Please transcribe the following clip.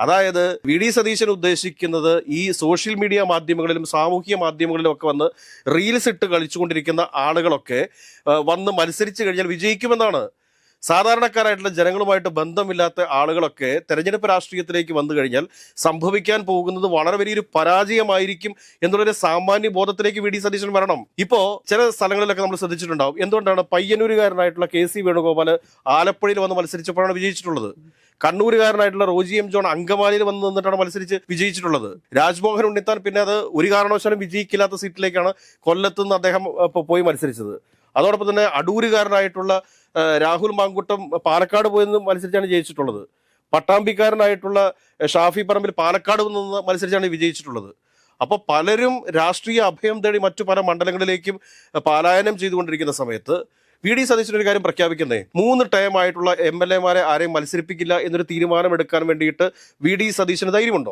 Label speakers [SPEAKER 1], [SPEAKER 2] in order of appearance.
[SPEAKER 1] അതായത് V D Satheesan ഉദ്ദേശിക്കുന്നത് ഈ സോഷ്യൽ മീഡിയ മാധ്യമങ്ങളിലും സാമൂഹിക മാധ്യമങ്ങളിലും ഒക്കെ വന്ന് റീൽസ് ഇട്ട് കളിച്ചുകൊണ്ടിരിക്കുന്ന ആളുകളൊക്കെ വന്ന് മത്സരിച്ചു കഴിഞ്ഞാൽ വിജയിക്കുമെന്നാണ്. സാധാരണക്കാരായിട്ടുള്ള ജനങ്ങളുമായിട്ട് ബന്ധമില്ലാത്ത ആളുകളൊക്കെ തെരഞ്ഞെടുപ്പ് രാഷ്ട്രീയത്തിലേക്ക് വന്നു കഴിഞ്ഞാൽ സംഭവിക്കാൻ പോകുന്നത് വളരെ വലിയൊരു പരാജയമായിരിക്കും എന്നുള്ളൊരു സാമാന്യ ബോധത്തിലേക്ക് വി ഡി സതീശൻ വരണം. ഇപ്പോ ചില സ്ഥലങ്ങളിലൊക്കെ നമ്മൾ ശ്രദ്ധിച്ചിട്ടുണ്ടാവും, എന്തുകൊണ്ടാണ് പയ്യന്നൂരുകാരനായിട്ടുള്ള KC വേണുഗോപാൽ ആലപ്പുഴയിൽ വന്ന് മത്സരിച്ചപ്പോഴാണ് വിജയിച്ചിട്ടുള്ളത്. കണ്ണൂരുകാരനായിട്ടുള്ള റോജി എം ജോൺ അങ്കമാലിയിൽ വന്ന് നിന്നിട്ടാണ് മത്സരിച്ച് വിജയിച്ചിട്ടുള്ളത്. രാജ്മോഹൻ ഉണ്ണിത്താൻ പിന്നെ അത് ഒരു കാരണവശാലും വിജയിക്കില്ലാത്ത സീറ്റിലേക്കാണ് കൊല്ലത്തുനിന്ന് അദ്ദേഹം പോയി മത്സരിച്ചത്. അതോടൊപ്പം തന്നെ അടൂരുകാരനായിട്ടുള്ള രാഹുൽ മാങ്കുട്ടം പാലക്കാട് പോയി നിന്ന് മത്സരിച്ചാണ് ജയിച്ചിട്ടുള്ളത്. പട്ടാമ്പിക്കാരനായിട്ടുള്ള ഷാഫി പറമ്പിൽ പാലക്കാട് നിന്ന് മത്സരിച്ചാണ് വിജയിച്ചിട്ടുള്ളത്. അപ്പോൾ പലരും രാഷ്ട്രീയ അഭയം തേടി മറ്റു പല മണ്ഡലങ്ങളിലേക്കും പലായനം ചെയ്തുകൊണ്ടിരിക്കുന്ന സമയത്ത് വി ഡി സതീശൻ ഒരു കാര്യം പ്രഖ്യാപിക്കുന്നേ, 3 ടൈം ആയിട്ടുള്ള MLA മാരെ ആരെയും മത്സരിപ്പിക്കില്ല എന്നൊരു തീരുമാനം എടുക്കാൻ വേണ്ടിയിട്ട് വി ഡി സതീശന് ധൈര്യമുണ്ടോ?